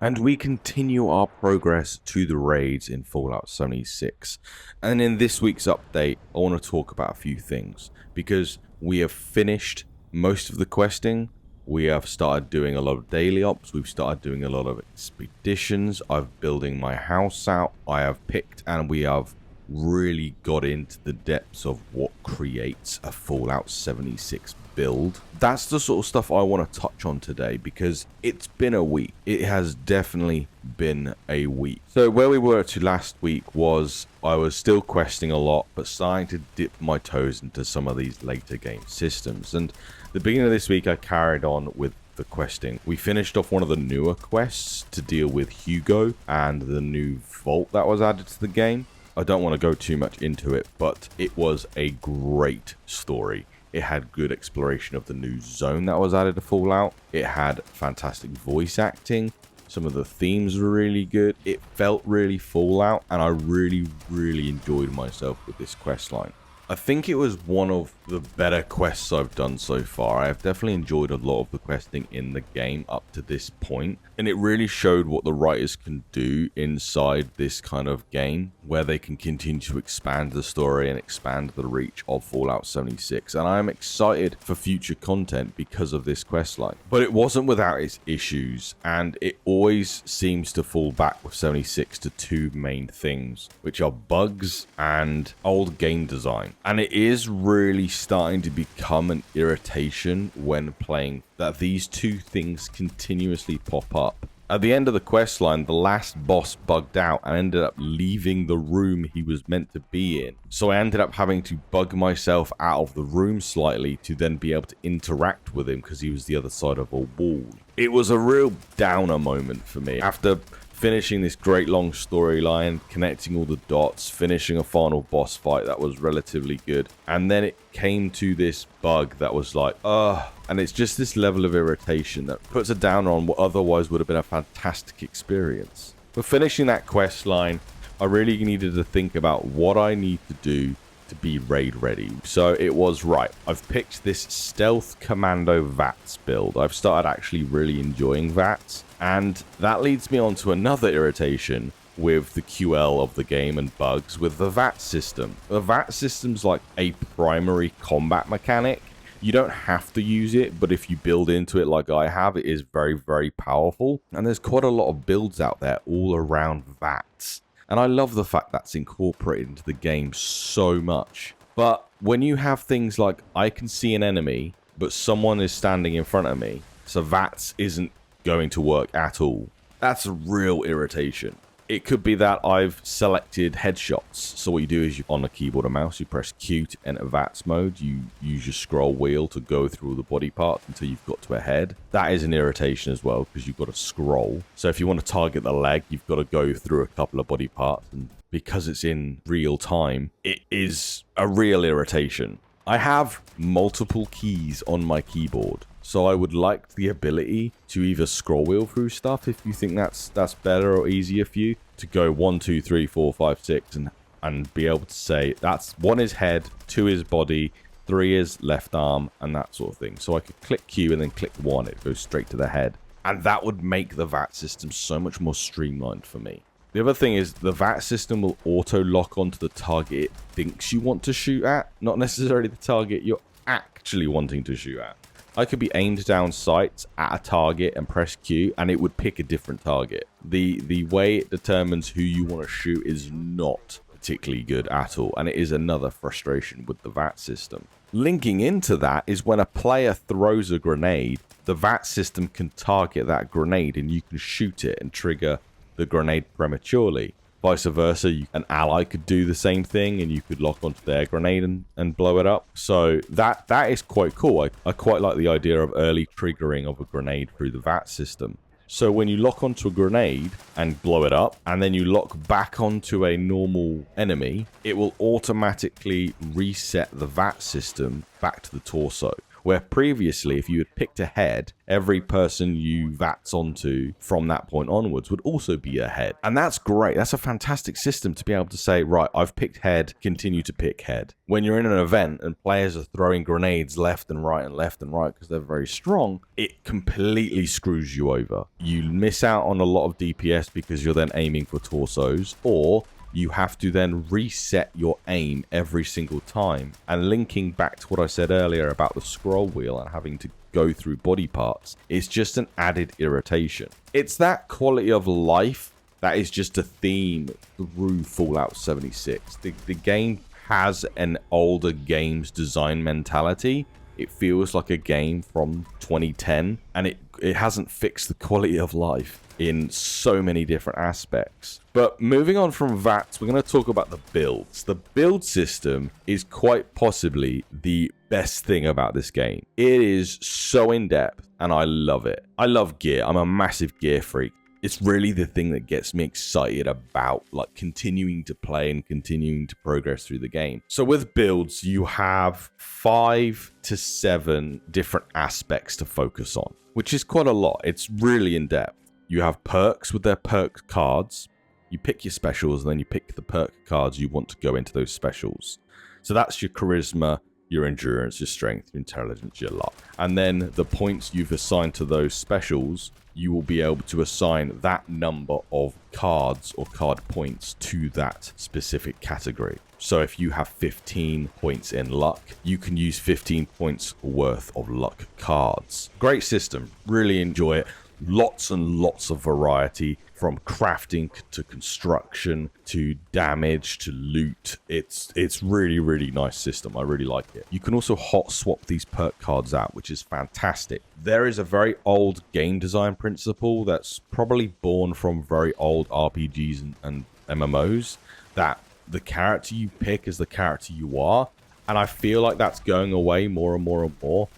And we continue our progress to the raids in Fallout 76. And in this week's update, I want to talk about a few things, because we have finished most of the questing. We have started doing a lot of daily ops. We've started doing a lot of expeditions. I'm building my house out. I have picked and we have really got into the depths of what creates a Fallout 76 build. That's the sort of stuff I want to touch on today, because it's been a week. It has definitely been a week. So where we were to last week was I was still questing a lot, but starting to dip my toes into some of these later game systems. And the beginning of this week, I carried on with the questing. We finished off one of the newer quests to deal with Hugo and the new vault that was added to the game. I don't want to go too much into it, but it was a great story. It had good exploration of the new zone that was added to Fallout. It had fantastic voice acting. Some of the themes were really good. It felt really Fallout, and I really enjoyed myself with this questline. I think it was one of the better quests I've done so far. I have definitely enjoyed a lot of the questing in the game up to this point, and it really showed what the writers can do inside this kind of game, where they can continue to expand the story and expand the reach of Fallout 76. And I am excited for future content because of this questline. But it wasn't without its issues, and it always seems to fall back with 76 to two main things, which are bugs and old game design. And it is really starting to become an irritation when playing that these two things continuously pop up. At the end of the questline, the last boss bugged out and ended up leaving the room he was meant to be in. So I ended up having to bug myself out of the room slightly to then be able to interact with him because he was the other side of a wall. It was a real downer moment for me. After finishing this great long storyline, connecting all the dots, finishing a final boss fight that was relatively good, and then it came to this bug that was like, and it's just this level of irritation that puts a downer on what otherwise would have been a fantastic experience. For finishing that quest line, I really needed to think about what I need to do to be raid ready. So it was right. I've picked this stealth commando VATS build. I've started actually really enjoying VATS. And that leads me on to another irritation with the QL of the game and bugs with the VATS system. The VATS system's like a primary combat mechanic. You don't have to use it, but if you build into it like I have, it is very powerful. And there's quite a lot of builds out there all around VATS. And I love the fact that's incorporated into the game so much. But when you have things like, I can see an enemy, but someone is standing in front of me, so VATS isn't going to work at all. That's a real irritation. It could be that I've selected headshots. So what you do is you on the keyboard and mouse, you press Q to enter VATS mode. You use your scroll wheel to go through all the body parts until you've got to a head. That is an irritation as well because you've got to scroll. So if you want to target the leg, you've got to go through a couple of body parts. And because it's in real time, it is a real irritation. I have multiple keys on my keyboard. So I would like the ability to either scroll wheel through stuff if you think that's better or easier for you, to go 1, 2, 3, 4, 5, 6 and be able to say that's 1 is head, 2 is body, 3 is left arm, and that sort of thing. So I could click Q and then click 1, it goes straight to the head. And that would make the VAT system so much more streamlined for me. The other thing is the VAT system will auto lock onto the target it thinks you want to shoot at, not necessarily the target you're actually wanting to shoot at. I could be aimed down sights at a target and press Q and it would pick a different target. The way it determines who you want to shoot is not particularly good at all, and it is another frustration with the VAT system. Linking into that is when a player throws a grenade, the VAT system can target that grenade and you can shoot it and trigger the grenade prematurely. Vice versa, an ally could do the same thing and you could lock onto their grenade and blow it up. So that is quite cool. I quite like the idea of early triggering of a grenade through the VAT system. So when you lock onto a grenade and blow it up, and then you lock back onto a normal enemy, it will automatically reset the VAT system back to the torso. where previously, if you had picked a head, every person you VATS onto from that point onwards would also be a head. And that's great. That's a fantastic system to be able to say, right, I've picked head, continue to pick head. When you're in an event and players are throwing grenades left and right because they're very strong, it completely screws you over. You miss out on a lot of DPS because you're then aiming for torsos, or you have to then reset your aim every single time. And linking back to what I said earlier about the scroll wheel and having to go through body parts, it's just an added irritation. It's that quality of life that is just a theme through Fallout 76. The game has an older game's design mentality. It feels like a game from 2010, and it hasn't fixed the quality of life in so many different aspects. But moving on from VATS, we're going to talk about the builds. The build system is quite possibly the best thing about this game. It is so in-depth, and I love it. I love gear. I'm a massive gear freak. It's really the thing that gets me excited about like continuing to play and continuing to progress through the game. So with builds, you have 5 to 7 different aspects to focus on, which is quite a lot. It's really in depth. You have perks with their perk cards. You pick your specials, and then you pick the perk cards you want to go into those specials. So that's your charisma, your endurance, your strength, your intelligence, your luck. And then the points you've assigned to those specials, you will be able to assign that number of cards or card points to that specific category. So if you have 15 points in luck, you can use 15 points worth of luck cards. Great system. Really enjoy it. Lots and lots of variety, from crafting to construction to damage to loot. It's really, really nice system. I really like it. You can also hot swap these perk cards out, which is fantastic. There is a very old game design principle that's probably born from very old RPGs and MMOs, that the character you pick is the character you are. And I feel like that's going away more and more and more.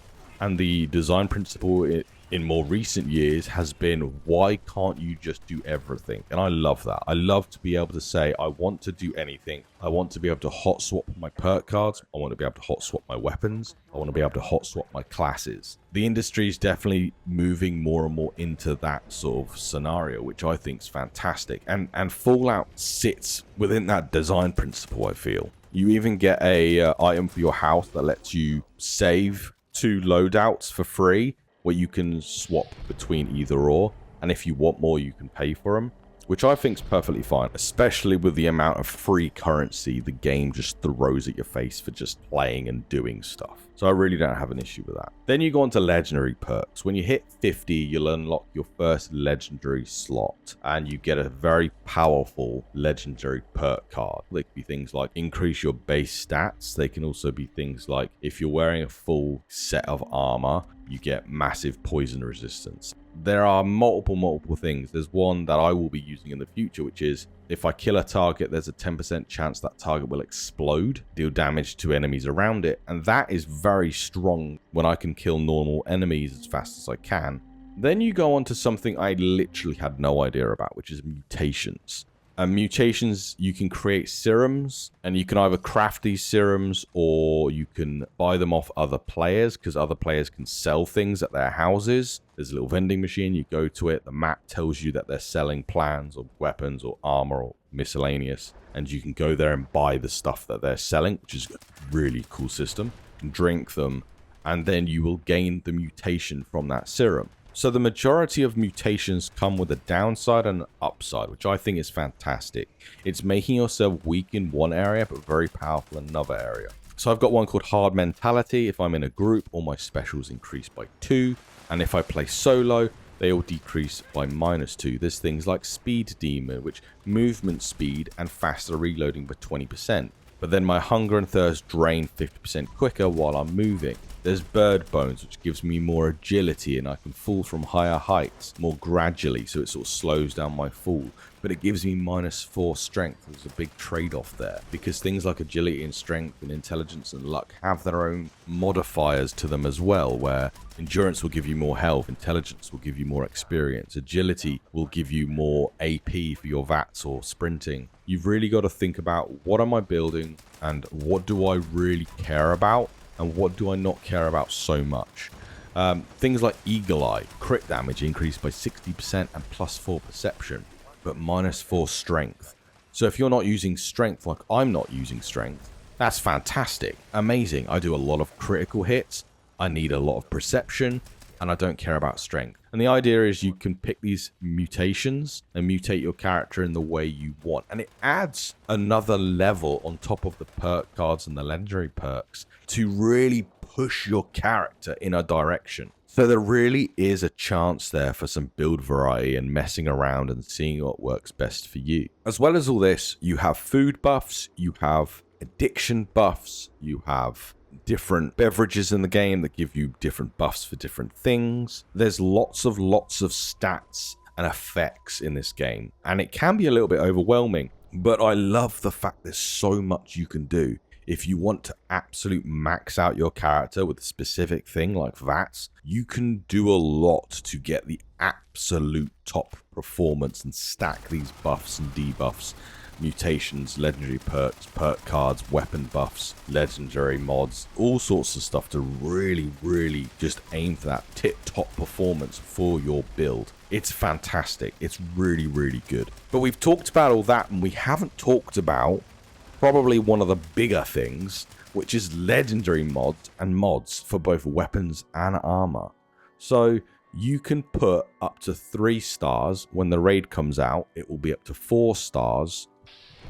And the design principle in more recent years has been, why can't you just do everything? And I love that. I love to be able to say, I want to do anything. I want to be able to hot swap my perk cards. I want to be able to hot swap my weapons. I want to be able to hot swap my classes. The industry is definitely moving more and more into that sort of scenario, which I think is fantastic. And Fallout sits within that design principle, I feel. You even get a item for your house that lets you save 2 loadouts for free, where you can swap between either or, and if you want more, you can pay for them, which I think is perfectly fine, especially with the amount of free currency the game just throws at your face for just playing and doing stuff. So I really don't have an issue with that. Then you go on to legendary perks. When you hit 50, you'll unlock your first legendary slot, and you get a very powerful legendary perk card. They could be things like increase your base stats. They can also be things like, if you're wearing a full set of armor, you get massive poison resistance. There are multiple things. There's one that I will be using in the future, which is, if I kill a target, there's a 10% chance that target will explode, deal damage to enemies around it. And that is very strong when I can kill normal enemies as fast as I can. Then you go on to something I literally had no idea about, which is mutations. Mutations, you can create serums, and you can either craft these serums or you can buy them off other players, because other players can sell things at their houses. There's a little vending machine, you go to it, the map tells you that they're selling plans or weapons or armor or miscellaneous, and you can go there and buy the stuff that they're selling, which is a really cool system. Drink them, and then you will gain the mutation from that serum. So the majority of mutations come with a downside and an upside, which I think is fantastic. It's making yourself weak in one area, but very powerful in another area. So I've got one called Hard Mentality. If I'm in a group, all my specials increase by 2. And if I play solo, they all decrease by -2. There's things like Speed Demon, which movement speed and faster reloading by 20%. But then my hunger and thirst drain 50% quicker while I'm moving. There's Bird Bones, which gives me more agility, and I can fall from higher heights more gradually, so it sort of slows down my fall. But it gives me -4 strength. There's a big trade-off there, because things like agility and strength and intelligence and luck have their own modifiers to them as well, where endurance will give you more health, intelligence will give you more experience, agility will give you more AP for your VATS or sprinting. You've really got to think about, what am I building and what do I really care about? and what do I not care about so much. Things like Eagle Eye, crit damage increased by 60% and plus 4 perception, but minus 4 strength. So if you're not using strength like I'm not using strength, that's fantastic, amazing. I do a lot of critical hits, I need a lot of perception, and I don't care about strength. And the idea is you can pick these mutations and mutate your character in the way you want. And it adds another level on top of the perk cards and the legendary perks to really push your character in a direction. So there really is a chance there for some build variety and messing around and seeing what works best for you. As well as all this, you have food buffs, you have addiction buffs, you have different beverages in the game that give you different buffs for different things. There's lots of stats and effects in this game, and it can be a little bit overwhelming, but I love the fact there's so much you can do. If you want to absolute max out your character with a specific thing like VATS, you can do a lot to get the absolute top performance and stack these buffs and debuffs, mutations, legendary perks, perk cards, weapon buffs, legendary mods, all sorts of stuff to really just aim for that tip-top performance for your build. It's fantastic. It's really good. But we've talked about all that, and we haven't talked about probably one of the bigger things, which is legendary mods and mods for both weapons and armor. So you can put up to 3 stars. When the raid comes out, it will be up to 4 stars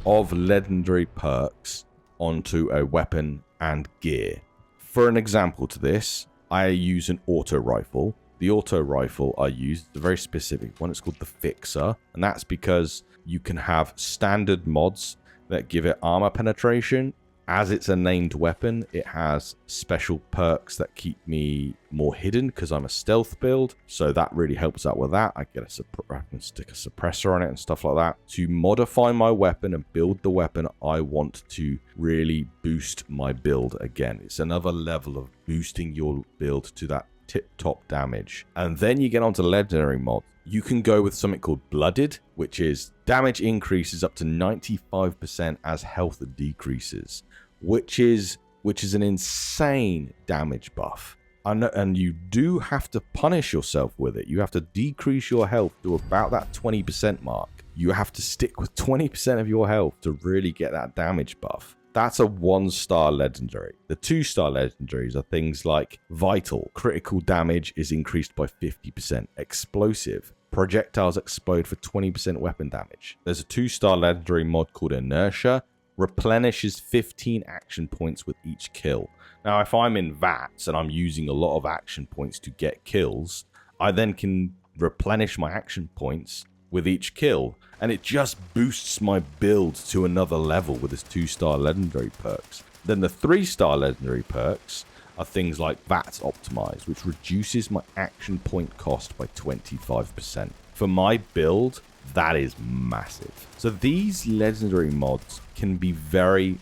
of legendary perks onto a weapon and gear. For an example to this, I use an auto rifle. The auto rifle I use is a very specific one. It's called the Fixer, and that's because you can have standard mods that give it armor penetration. As it's a named weapon, it has special perks that keep me more hidden because I'm a stealth build, so that really helps out with that. I can stick a suppressor on it and stuff like that to modify my weapon and build the weapon I want to really boost my build. Again, it's another level of boosting your build to that tip-top damage. And then you get onto legendary mods. You can go with something called Blooded, which is damage increases up to 95% as health decreases, which is an insane damage buff. And you do have to punish yourself with it. You have to decrease your health to about that 20% mark. You have to stick with 20% of your health to really get that damage buff. That's a 1-star legendary. The 2-star legendaries are things like Vital. Critical damage is increased by 50%. Explosive. Projectiles explode for 20% weapon damage. There's a 2-star legendary mod called Inertia. Replenishes 15 action points with each kill. Now, if I'm in VATS and I'm using a lot of action points to get kills, I then can replenish my action points with each kill, and it just boosts my build to another level with its 2-star legendary perks. Then the 3-star legendary perks are things like VATS Optimize, which reduces my action point cost by 25%. For my build, that is massive. So these legendary mods can be very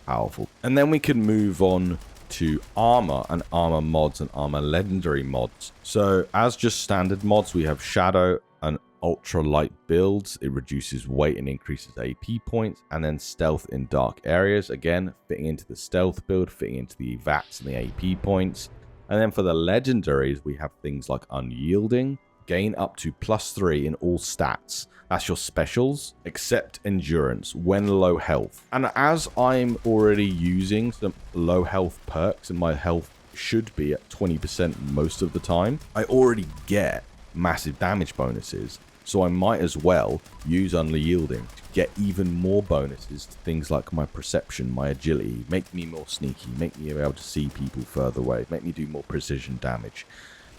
powerful. And then we can move on to armor and armor mods and armor legendary mods. So as just standard mods, we have Shadow and ultra light builds. It reduces weight and increases AP points. And then stealth in dark areas, again fitting into the stealth build, fitting into the VATS and the AP points. And then for the legendaries, we have things like Unyielding, gain up to +3 in all stats. That's your specials, except endurance when low health. And as I'm already using some low health perks and my health should be at 20% most of the time, I already get massive damage bonuses. So I might as well use Unyielding to get even more bonuses to things like my perception, my agility, make me more sneaky, make me able to see people further away, make me do more precision damage.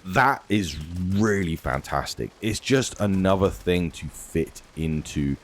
That is really fantastic. It's just another thing to fit into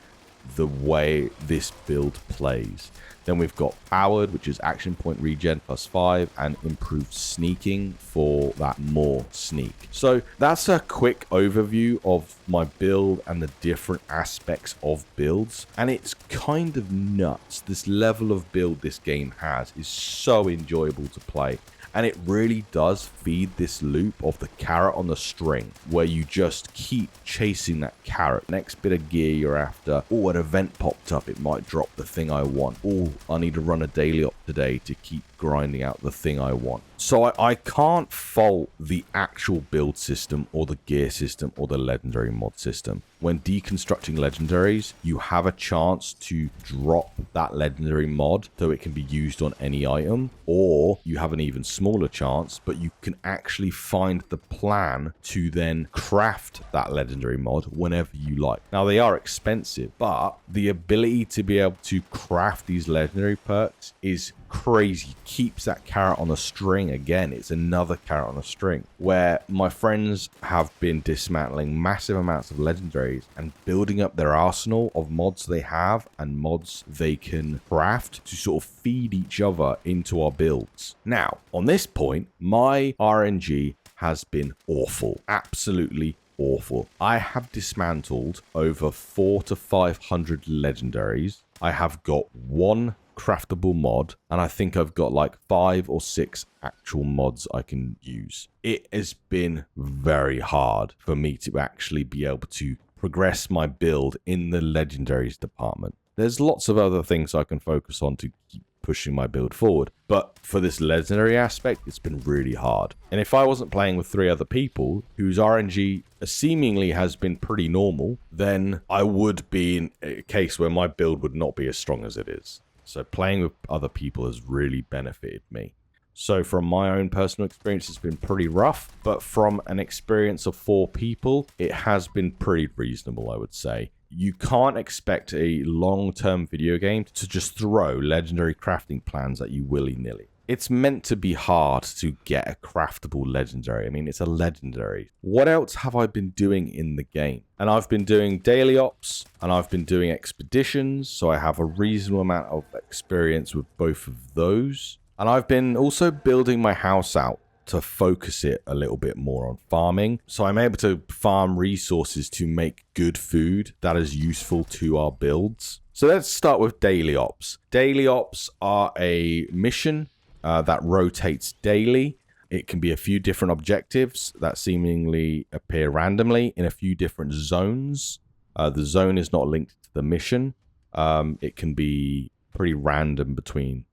the way this build plays. Then we've got Powered, which is action point regen +5, and improved sneaking for that more sneak. So that's a quick overview of my build and the different aspects of builds. And it's kind of nuts. This level of build this game has is so enjoyable to play. And it really does feed this loop of the carrot on the string, where you just keep chasing that carrot. Next bit of gear you're after, oh, an event popped up, it might drop the thing I want. Oh, I need to run a daily op today to keep grinding out the thing I want. So I can't fault the actual build system or the gear system or the legendary mod system. When deconstructing legendaries, you have a chance to drop that legendary mod so it can be used on any item, or you have an even smaller chance, but you can actually find the plan to then craft that legendary mod whenever you like. Now, they are expensive, but the ability to be able to craft these legendary perks is crazy. Keeps that carrot on a string. Again, it's another carrot on a string, where my friends have been dismantling massive amounts of legendaries and building up their arsenal of mods they have and mods they can craft to sort of feed each other into our builds. Now, on this point, my RNG has been awful. Absolutely awful. I have dismantled over 400 to 500 legendaries. I have got one craftable mod, and I think I've got like 5 or 6 actual mods I can use. It has been very hard for me to actually be able to progress my build in the legendaries department. There's lots of other things I can focus on to keep pushing my build forward, but for this legendary aspect, it's been really hard. And if I wasn't playing with 3 other people whose RNG seemingly has been pretty normal, then I would be in a case where my build would not be as strong as it is. So playing with other people has really benefited me. So from my own personal experience, it's been pretty rough, but from an experience of 4 people, it has been pretty reasonable, I would say. You can't expect a long-term video game to just throw legendary crafting plans at you willy-nilly. It's meant to be hard to get a craftable legendary. I mean, it's a legendary. What else have I been doing in the game? And I've been doing daily ops, and I've been doing expeditions, so I have a reasonable amount of experience with both of those. And I've been also building my house out to focus it a little bit more on farming. So I'm able to farm resources to make good food that is useful to our builds. So let's start with daily ops. Daily ops are a mission that rotates daily. It can be a few different objectives that seemingly appear randomly in a few different zones. The zone is not linked to the mission. It can be pretty random between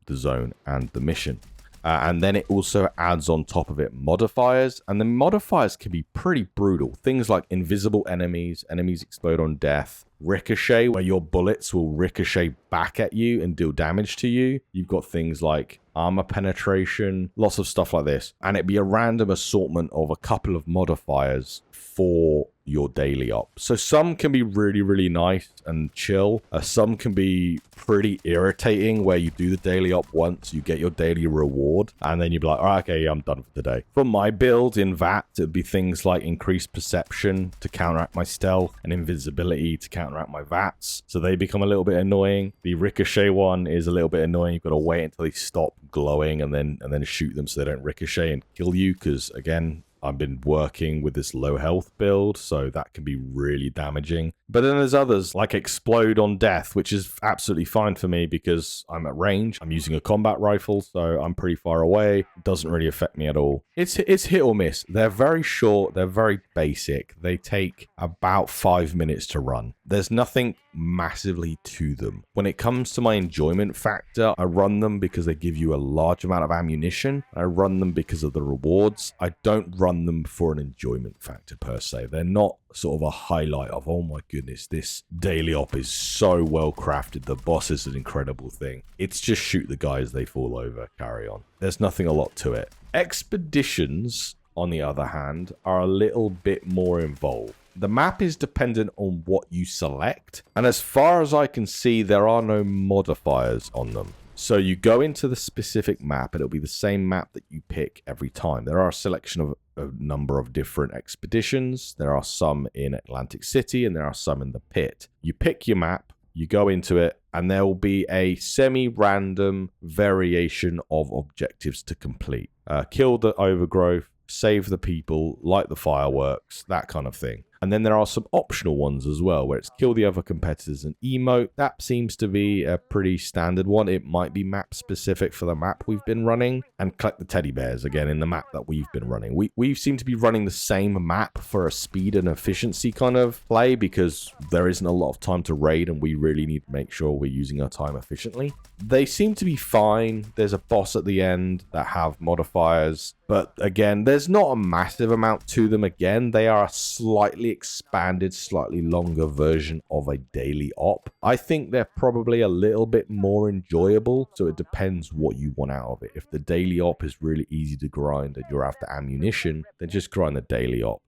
the zone and the mission. And then it also adds on top of it modifiers, and the modifiers can be pretty brutal. Things like invisible enemies, enemies explode on death, ricochet, where your bullets will ricochet back at you and deal damage to you. You've got things like armor penetration, lots of stuff like this. And it'd be a random assortment of a couple of modifiers for your daily op. So some can be really, really nice and chill. Some can be pretty irritating, where you do the daily op once, you get your daily reward, and then you'd be like, all right, okay, I'm done for today. For my build in VATS, it'd be things like increased perception to counteract my stealth and invisibility to counteract my VATS. So they become a little bit annoying. The ricochet one is a little bit annoying. You've got to wait until they stop glowing and then shoot them so they don't ricochet and kill you, because again, I've been working with this low health build, so that can be really damaging. But then there's others like explode on death, which is absolutely fine for me because I'm at range. I'm using a combat rifle, so I'm pretty far away. It doesn't really affect me at all. It's hit or miss. They're very short. They're very basic. They take about 5 minutes to run. There's nothing massively to them. When it comes to my enjoyment factor, I run them because they give you a large amount of ammunition. I run them because of the rewards. I don't run them for an enjoyment factor per se. They're not sort of a highlight of, oh my goodness, this daily op is so well crafted. The boss is an incredible thing. It's just shoot the guys, they fall over, carry on. There's nothing a lot to it. Expeditions, on the other hand, are a little bit more involved. The map is dependent on what you select, and as far as I can see, there are no modifiers on them. So you go into the specific map, and it'll be the same map that you pick every time. There are a selection of a number of different expeditions. There are some in Atlantic City, and there are some in the pit. You pick your map, you go into it, and there will be a semi-random variation of objectives to complete. Kill the overgrowth, save the people, light the fireworks, that kind of thing. And then there are some optional ones as well, where it's kill the other competitors and emote. That seems to be a pretty standard one. It might be map specific for the map we've been running. And collect the teddy bears again in the map that we've been running. We seem to be running the same map for a speed and efficiency kind of play, because there isn't a lot of time to raid and we really need to make sure we're using our time efficiently. They seem to be fine. There's a boss at the end that have modifiers, but again, there's not a massive amount to them. Again, they are a slightly expanded, slightly longer version of a daily op. I think they're probably a little bit more enjoyable, so it depends what you want out of it. If the daily op is really easy to grind and you're after ammunition, then just grind the daily op.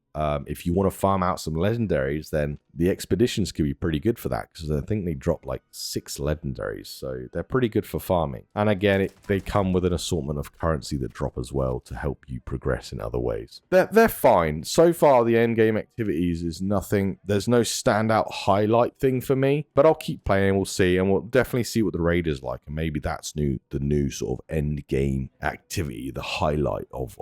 If you want to farm out some legendaries, then the expeditions can be pretty good for that, because I think they drop like 6 legendaries, so they're pretty good for farming. And again, they come with an assortment of currency that drop as well to help you progress in other ways. They're fine. So far, the endgame activities is nothing. There's no standout highlight thing for me, but I'll keep playing. We'll see, and we'll definitely see what the raid is like, and maybe that's the new sort of endgame activity, the highlight of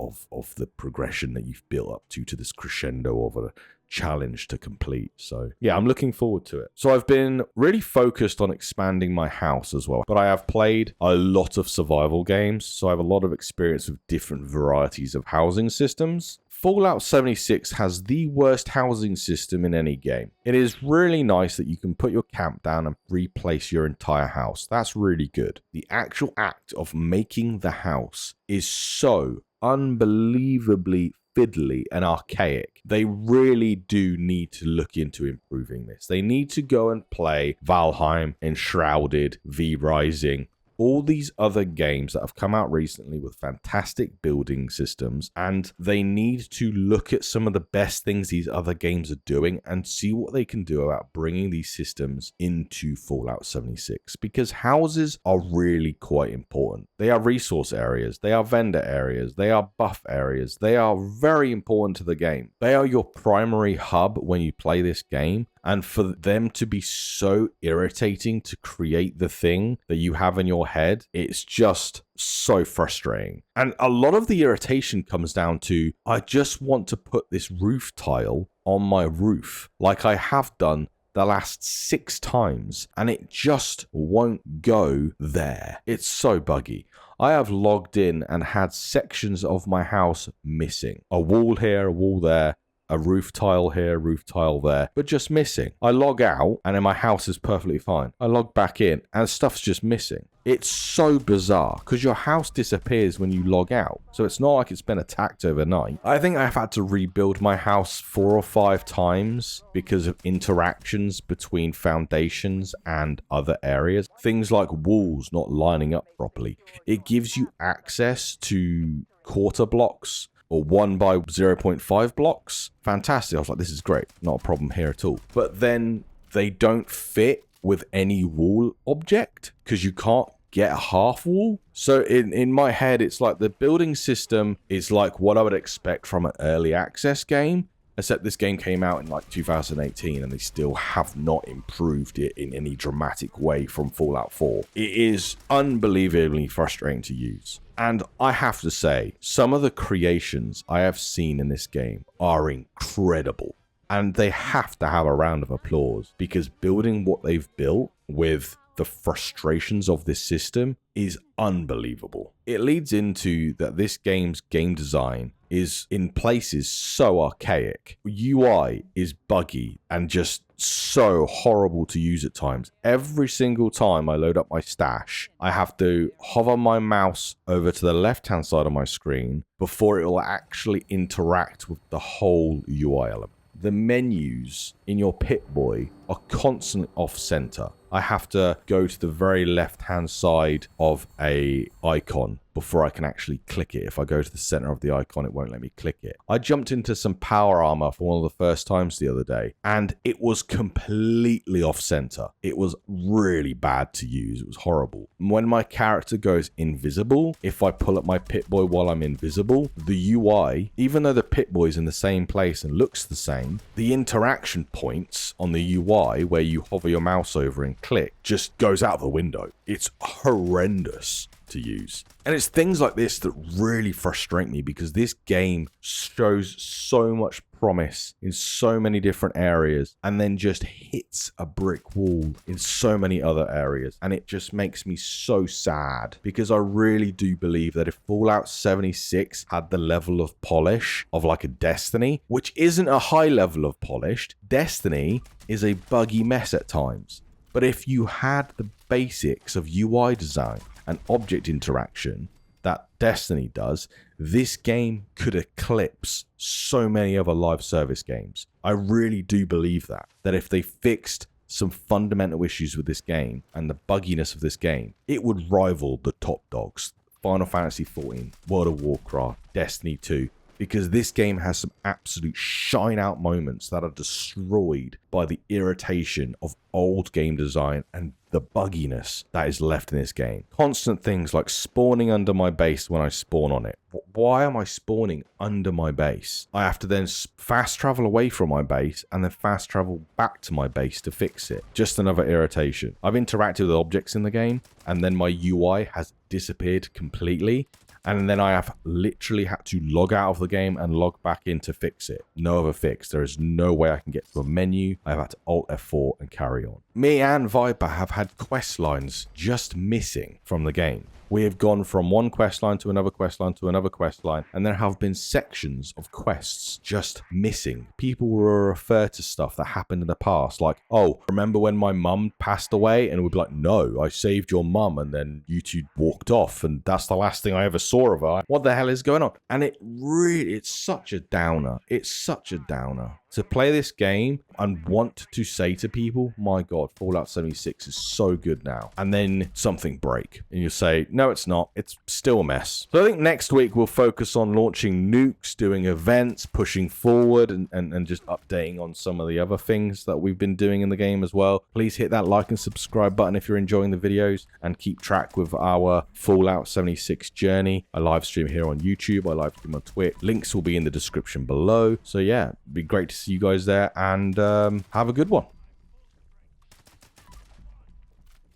the progression that you've built up to this crescendo of a challenge to complete. So yeah, I'm looking forward to it. So I've been really focused on expanding my house as well, but I have played a lot of survival games, so I have a lot of experience with different varieties of housing systems. Fallout 76 has the worst housing system in any game. It is really nice that you can put your camp down and replace your entire house. That's really good. The actual act of making the house is so unbelievably fiddly and archaic. They really do need to look into improving this. They need to go and play Valheim, Enshrouded, V-Rising, all these other games that have come out recently with fantastic building systems, and they need to look at some of the best things these other games are doing and see what they can do about bringing these systems into Fallout 76, because houses are really quite important. They are resource areas, they are vendor areas, they are buff areas, they are very important to the game. They are your primary hub when you play this game, and for them to be so irritating to create the thing that you have in your head, it's just so frustrating. And a lot of the irritation comes down to, I just want to put this roof tile on my roof like I have done the last 6 times, and it just won't go there. It's so buggy. I have logged in and had sections of my house missing. A wall here, a wall there, a roof tile here, roof tile there, but just missing. I log out and then my house is perfectly fine. I log back in and stuff's just missing. It's so bizarre because your house disappears when you log out. So it's not like it's been attacked overnight. I think I've had to rebuild my house 4 or 5 times because of interactions between foundations and other areas. Things like walls not lining up properly. It gives you access to quarter blocks or 1 by 0.5 blocks. Fantastic. I was like, this is great. Not a problem here at all. But then they don't fit with any wall object because you can't get a half wall. So in my head, it's like the building system is like what I would expect from an early access game, except this game came out in like 2018 and they still have not improved it in any dramatic way from Fallout 4. It is unbelievably frustrating to use. And I have to say, some of the creations I have seen in this game are incredible. And they have to have a round of applause because building what they've built with the frustrations of this system is unbelievable. It leads into that this game's game design is in places so archaic. UI is buggy and just so horrible to use at times. Every single time I load up my stash, I have to hover my mouse over to the left-hand side of my screen before it will actually interact with the whole UI element. The menus in your Pip-Boy are constantly off-center. I have to go to the very left-hand side of a icon before I can actually click it. If I go to the center of the icon, it won't let me click it. I jumped into some power armor for one of the first times the other day, and it was completely off-center. It was really bad to use. It was horrible. When my character goes invisible, if I pull up my Pip-Boy while I'm invisible, the UI, even though the Pip-Boy is in the same place and looks the same, the interaction points on the UI where you hover your mouse over and click just goes out the window. It's horrendous. to use. And it's things like this that really frustrate me, because this game shows so much promise in so many different areas and then just hits a brick wall in so many other areas. And it just makes me so sad, because I really do believe that if Fallout 76 had the level of polish of like a Destiny, which isn't a high level of polished, Destiny is a buggy mess at times. But if you had the basics of UI design and object interaction that Destiny does, this game could eclipse so many other live service games. I really do believe that if they fixed some fundamental issues with this game and the bugginess of this game, it would rival the top dogs. Final Fantasy XIV, World of Warcraft, Destiny 2, because this game has some absolute shine out moments that are destroyed by the irritation of old game design and the bugginess that is left in this game. Constant things like spawning under my base when I spawn on it. Why am I spawning under my base? I have to then fast travel away from my base and then fast travel back to my base to fix it. Just another irritation. I've interacted with objects in the game and then my UI has disappeared completely. And then I have literally had to log out of the game and log back in to fix it. No other fix. There is no way I can get to a menu. I've had to Alt F4 and carry on. Me and Viper have had quest lines just missing from the game. We have gone from one quest line to another quest line to another quest line, and there have been sections of quests just missing. People will refer to stuff that happened in the past, like, oh, remember when my mum passed away? And we'd be like, no, I saved your mum, and then you two walked off, and that's the last thing I ever saw of her. What the hell is going on? And it's such a downer. It's such a downer. To play this game and want to say to people, my God, Fallout 76 is so good now. And then something break. And you say, no, it's not. It's still a mess. So I think next week we'll focus on launching nukes, doing events, pushing forward, and just updating on some of the other things that we've been doing in the game as well. Please hit that like and subscribe button if you're enjoying the videos, and keep track with our Fallout 76 journey. I live stream here on YouTube. I live stream on Twitch. Links will be in the description below. So yeah, it'd be great to see you guys there, and have a good one.